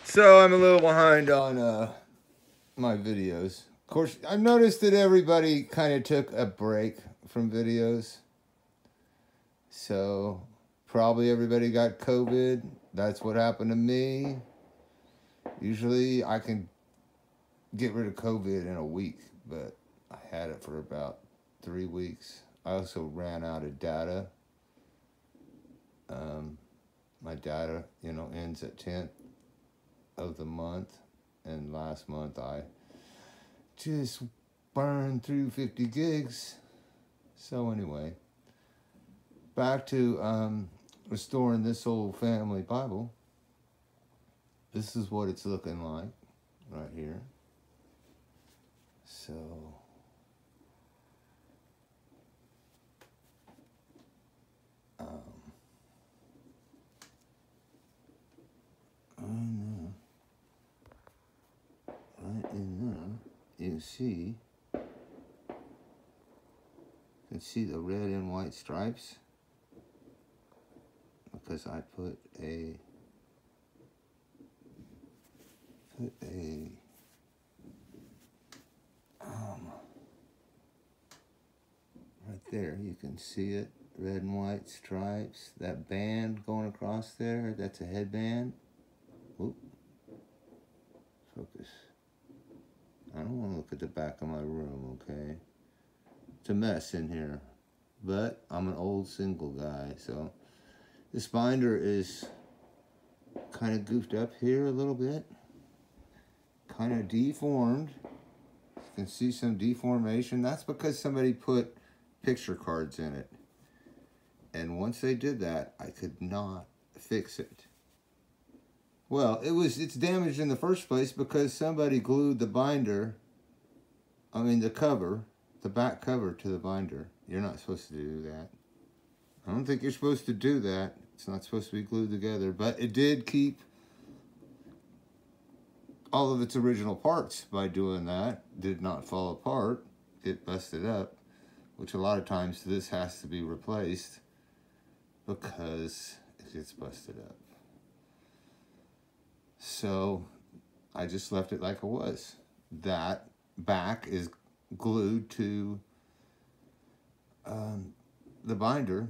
So I'm a little behind on my videos. Of course, I've noticed that everybody kind of took a break from videos. So probably everybody got COVID. That's what happened to me. Usually I can get rid of COVID in a week, but I had it for about 3 weeks. I also ran out of data. My data, ends at 10th of the month. And last month I just burned through 50 gigs. So anyway, back to restoring this old family Bible. This is what it's looking like right here. So right in there, you can see the red and white stripes because I put a right there, you can see it, red and white stripes. That band going across there, that's a headband. Oop. Focus. I don't want to look at the back of my room, okay? It's a mess in here, but I'm an old single guy, so this binder is kind of goofed up here a little bit, kind of deformed. You can see some deformation. That's because somebody put picture cards in it, and once they did that, I could not fix it. Well, it's damaged in the first place because somebody glued the binder, the back cover to the binder. You're not supposed to do that. I don't think you're supposed to do that. It's not supposed to be glued together, but it did keep all of its original parts by doing that. Did not fall apart. It busted up, which a lot of times this has to be replaced because it gets busted up. So I just left it like it was. That back is glued to the binder,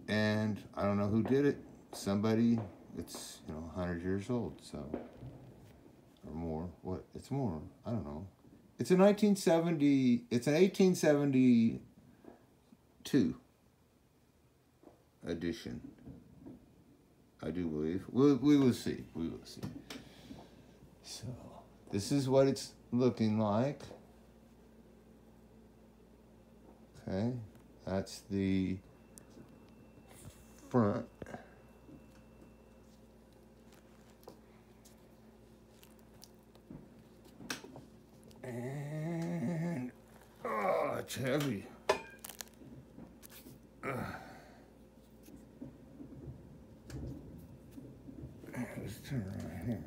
and I don't know who did it. Somebody, it's 100 years old, so, or more. What? It's more. I don't know. It's a 1970. It's an 1872 edition. I do believe. We will see. We will see. So this is what it's looking like. Okay, that's the front. And oh, it's heavy. Let's turn it right here.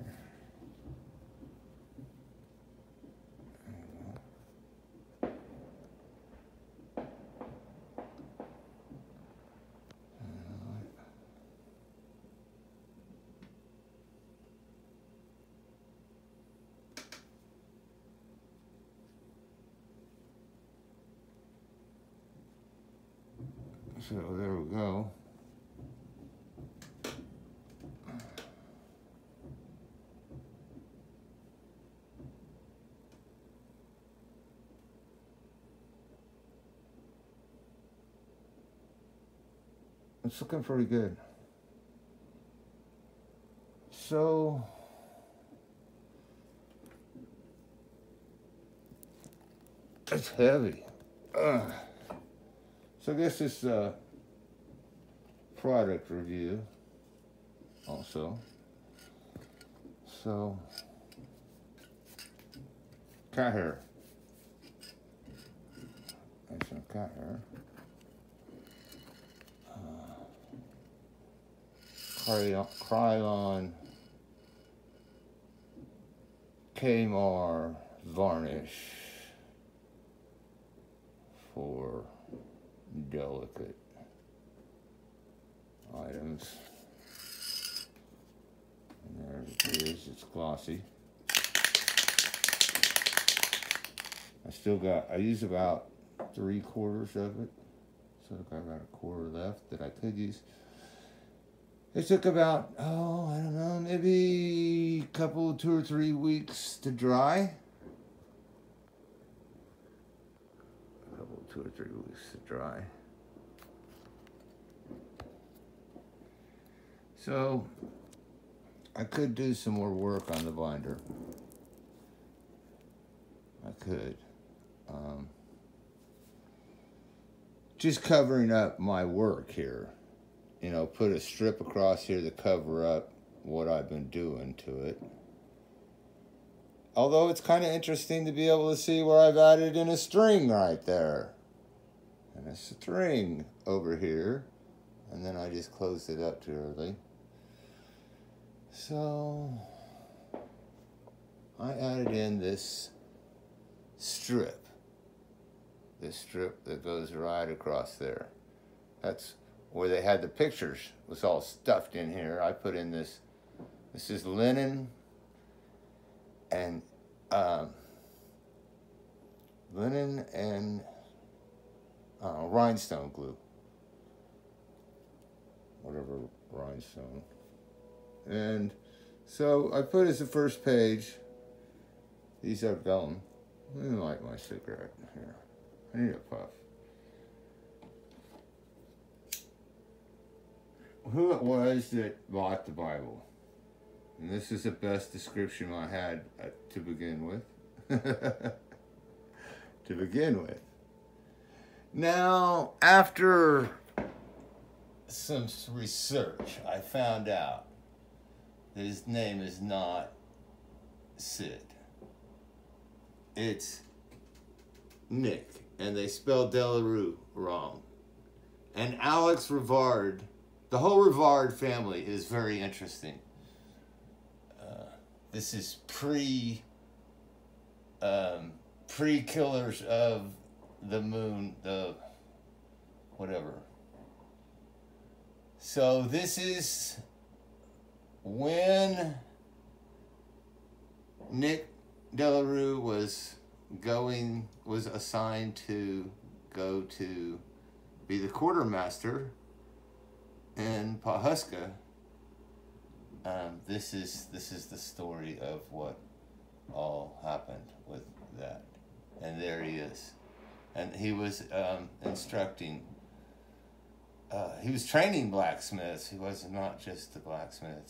So there we go. It's looking pretty good. So it's heavy. So I guess this product review also. So cat hair. That's some cat hair. Krylon Kmar varnish for delicate items. There it is, it's glossy. I use about 3/4 of it. So I got a quarter left that I could use. It took about, I don't know, maybe a couple, 2 or 3 weeks to dry. 2 or 3 weeks to dry. So I could do some more work on the binder. I could. Just covering up my work here. You know, put a strip across here to cover up what I've been doing to it. Although it's kind of interesting to be able to see where I've added in a string right there. And a string over here. And then I just closed it up too early. So I added in this strip. This strip that goes right across there. That's where they had the pictures. It was all stuffed in here. I put in this. This is linen and rhinestone glue. Whatever rhinestone. And so I put as the first page. These are vellum. Let me light my cigarette here. I need a puff. Who it was that bought the Bible. And this is the best description I had to begin with. To begin with. Now, after some research, I found out that his name is not Sid. It's Nick. And they spelled Delareau wrong. And Alex Rivard, the whole Rivard family is very interesting. This is pre-Killers of the Moon, the whatever. So this is when Nick Delareau was assigned to go to be the quartermaster in Pawhuska. This is the story of what all happened with that, and there he is, and he was instructing. He was training blacksmiths. He was not just the blacksmith.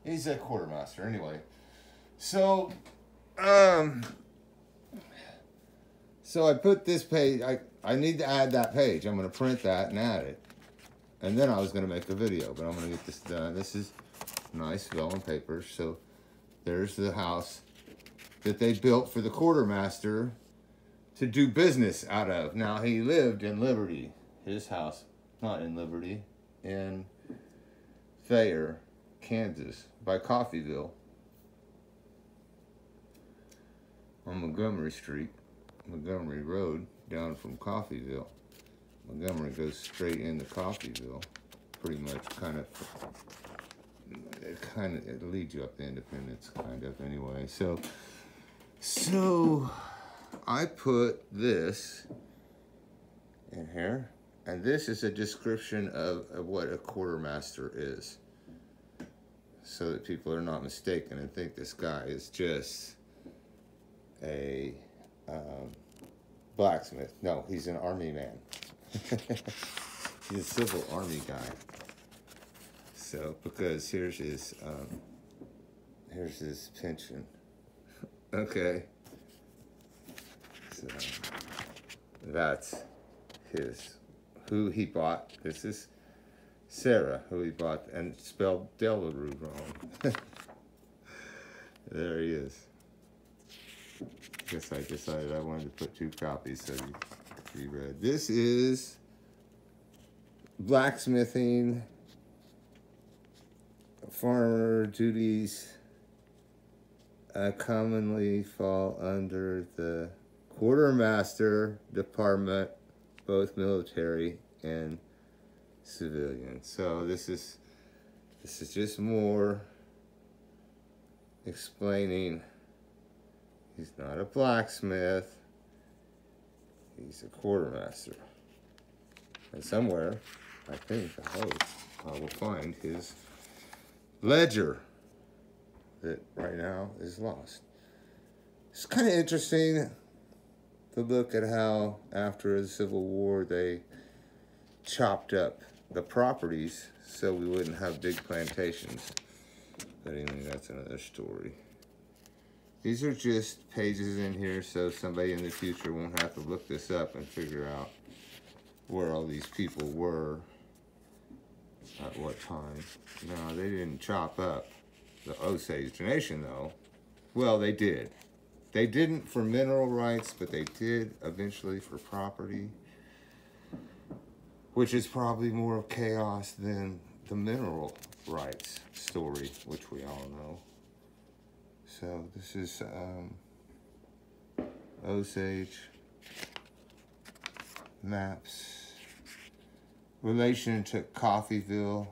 He's a quartermaster anyway. So, so I put this page. I need to add that page. I'm going to print that and add it, and then I was going to make a video, but I'm going to get this done. This is nice vellum paper. So there's the house that they built for the quartermaster to do business out of. Now he lived in Liberty. His house, not in Liberty, in Thayer, Kansas, by Coffeyville on Montgomery Street, Montgomery Road, down from Coffeyville. Montgomery goes straight into Coffeyville, pretty much. It leads you up to Independence, kind of, anyway. So I put this in here, and this is a description of what a quartermaster is, so that people are not mistaken and think this guy is just a blacksmith. No, he's an army man. He's a civil army guy. So, because here's his pension. Okay. So that's who he bought. This is Sarah, who he bought, and spelled Delareau wrong. There he is. Guess I decided I wanted to put 2 copies so you could be read. This is blacksmithing, farmer duties commonly fall under the quartermaster department, both military and civilian. So this is just more explaining he's not a blacksmith, he's a quartermaster. And somewhere, I think, I hope, I will find his ledger that right now is lost. It's kind of interesting to look at how after the Civil War they chopped up the properties so we wouldn't have big plantations. But anyway, that's another story. These are just pages in here so somebody in the future won't have to look this up and figure out where all these people were at what time. No, they didn't chop up the Osage Nation, though. Well, they did. They didn't for mineral rights, but they did eventually for property, which is probably more of chaos than the mineral rights story, which we all know. So this is Osage maps. Relation to Coffeeville,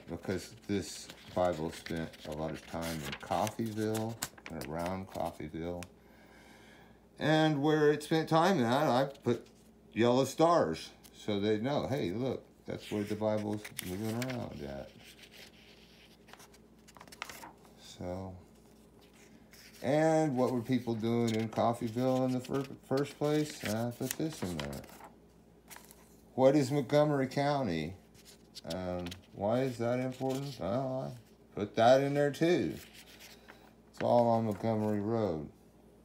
because this Bible spent a lot of time in Coffeeville and around Coffeeville. And where it spent time at, I put yellow stars so they know, hey, look, that's where the Bible's moving around at. So, and what were people doing in Coffeeville in the first place? I put this in there. What is Montgomery County? Why is that important? Well, I put that in there too. It's all on Montgomery Road.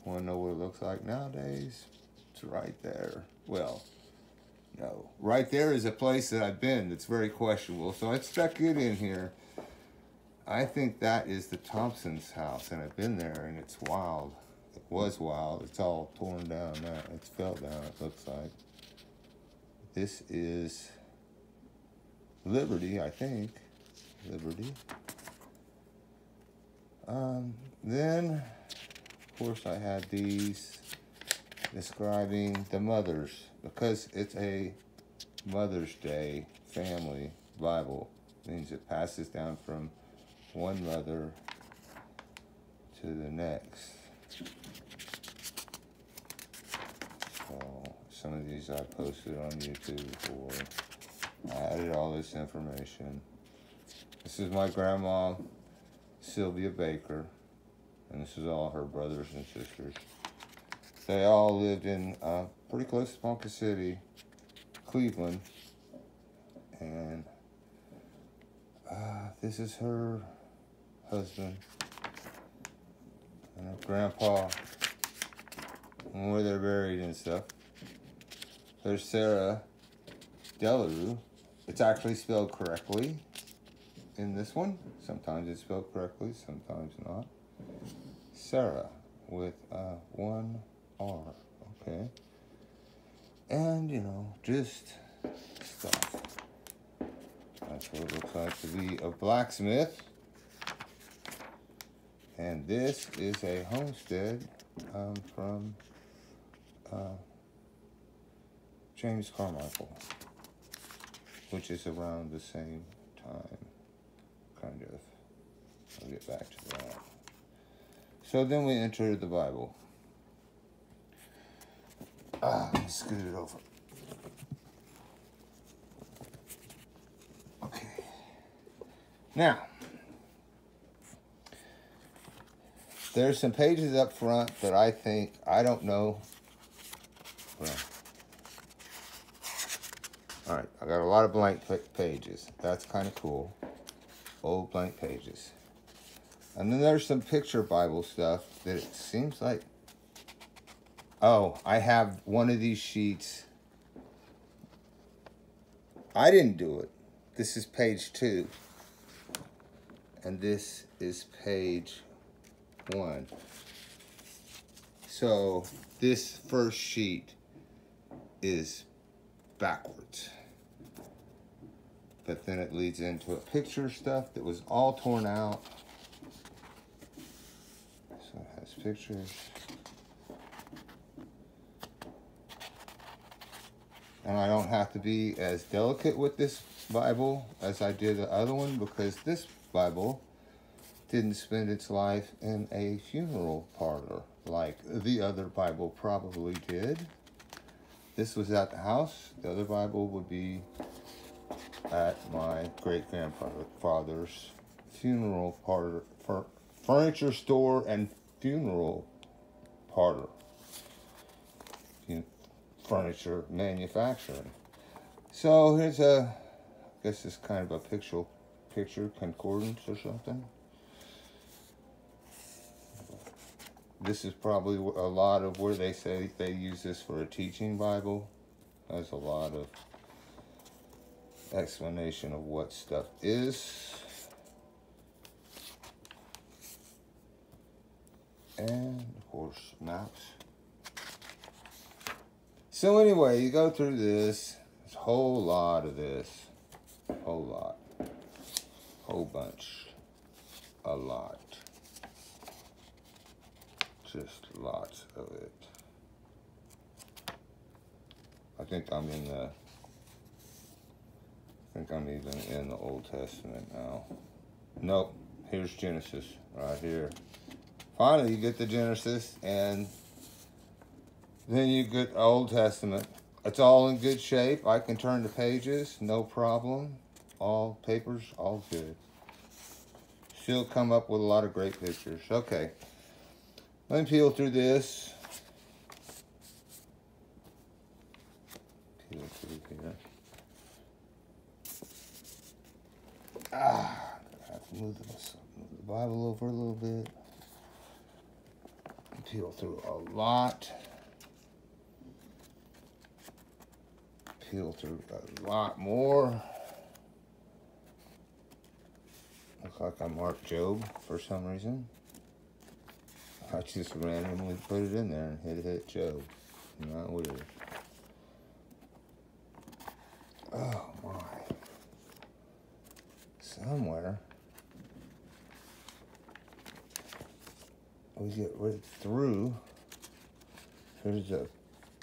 Want to know what it looks like nowadays? It's right there. Well, no. Right there is a place that I've been that's very questionable, so I stuck it in here. I think that is the Thompson's house, and I've been there, and it's wild. It was wild. It's all torn down now. It's fell down, it looks like. This is Liberty, I think. Liberty. Then, of course, I had these describing the mothers, because it's a Mother's Day family Bible. It means it passes down from one mother to the next. So, some of these I posted on YouTube before. I added all this information. This is my grandma, Sylvia Baker, and this is all her brothers and sisters. They all lived in pretty close to Ponca City, Cleveland, and this is her husband and her grandpa, and where they're buried and stuff. There's Sarah Delareau. It's actually spelled correctly in this one. Sometimes it's spelled correctly, sometimes not. Sarah with one R, okay? And, you know, just stuff. That's what it looks like to be a blacksmith. And this is a homestead from James Carmichael, which is around the same time, kind of. I'll get back to that. So then we enter the Bible. Scoot it over. Okay. Now, there's some pages up front that I think, I don't know. Well, all right, I got a lot of blank pages. That's kind of cool. Old blank pages. And then there's some picture Bible stuff that it seems like, oh, I have one of these sheets. I didn't do it. This is page 2. And this is page 1. So this first sheet is backwards. But then it leads into a picture stuff that was all torn out. So it has pictures. And I don't have to be as delicate with this Bible as I did the other one, because this Bible didn't spend its life in a funeral parlor like the other Bible probably did. This was at the house. The other Bible would be at my great-grandfather's funeral parlor, furniture store and funeral parlor, furniture manufacturing. So here's I guess it's kind of a picture concordance or something. This is probably a lot of where they say they use this for a teaching Bible. There's a lot of explanation of what stuff is. And, of course, maps. So anyway, you go through this. There's a whole lot of this. Whole lot. Whole bunch. A lot. Just lots of it. I think I'm even in the Old Testament now. Nope. Here's Genesis right here. Finally, you get the Genesis, and then you get Old Testament. It's all in good shape. I can turn the pages, no problem. All papers, all good. Still come up with a lot of great pictures. Okay. Let me peel through this. Peel through here. I have to move the Bible over a little bit. Peel through a lot. Peel through a lot more. Looks like I marked Job for some reason. I just randomly put it in there and hit Job. Not weird. Oh my. Somewhere we get right through. Here's the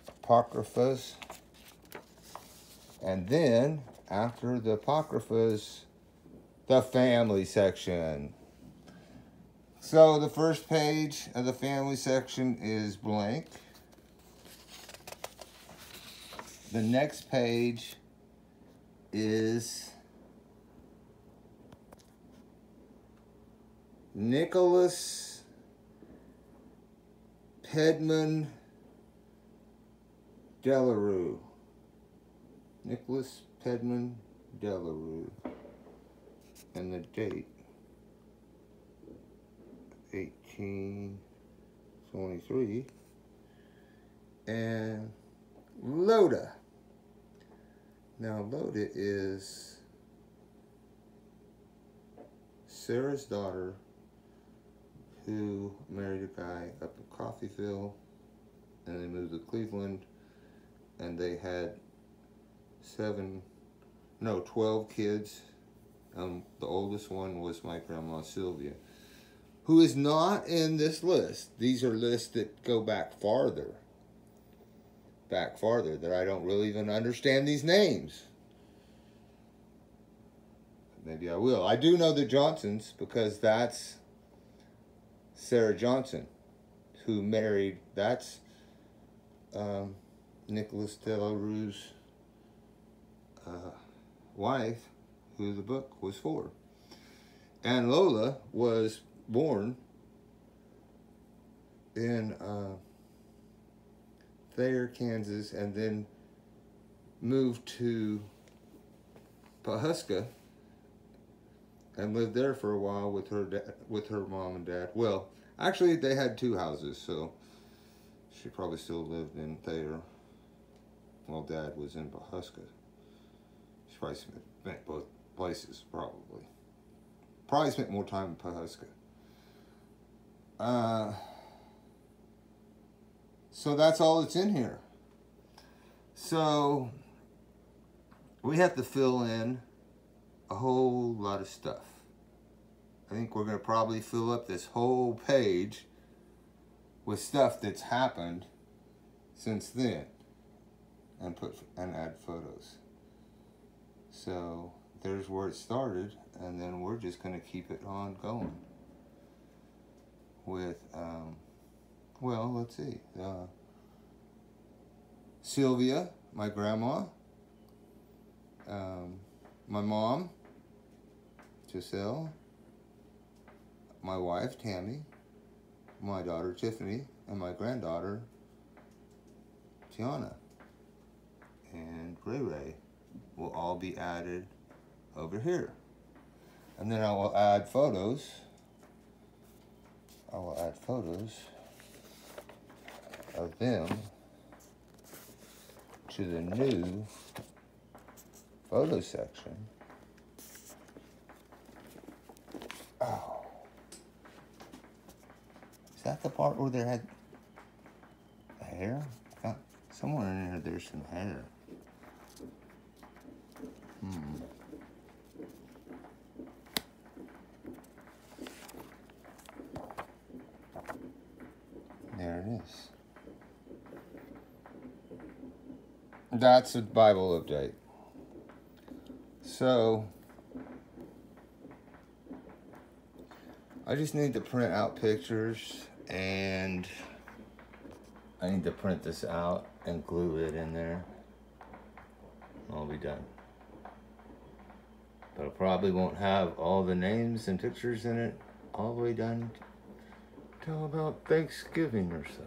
Apocryphas. And then after the Apocryphas, the family section. So the first page of the family section is blank. The next page is Nicholas Pedman Delareau. Nicholas Pedman Delareau. And the date, 1823. And Loda. Now Loda is Sarah's daughter who married a guy up in Coffeyville, and they moved to Cleveland, and they had 12 kids. The oldest one was my grandma Sylvia, who is not in this list. These are lists that go back farther, that I don't really even understand these names. Maybe I will. I do know the Johnsons because that's Sarah Johnson, who married, that's Nicholas Delareau's wife, who the book was for. And Lola was born in Thayer, Kansas, and then moved to Pawhuska and lived there for a while with her mom and dad. Well, actually, they had two houses, so she probably still lived in Thayer while Dad was in Pawhuska. She probably spent both places, probably. Probably spent more time in Pawhuska. So that's all that's in here. So we have to fill in a whole lot of stuff. I think we're going to probably fill up this whole page with stuff that's happened since then, and add photos. So there's where it started, and then we're just going to keep it on going. with, well, let's see, Sylvia, my grandma, my mom, Giselle, my wife, Tammy, my daughter, Tiffany, and my granddaughter, Tiana, and Ray Ray will all be added over here. And then I will add photos. I will add photos of them to the new photo section. Oh. Is that the part where they had hair? Somewhere in here there's some hair. There it is. That's a Bible update. So, I just need to print out pictures, and I need to print this out and glue it in there. I'll be done. But I probably won't have all the names and pictures in it all the way done till about Thanksgiving or so.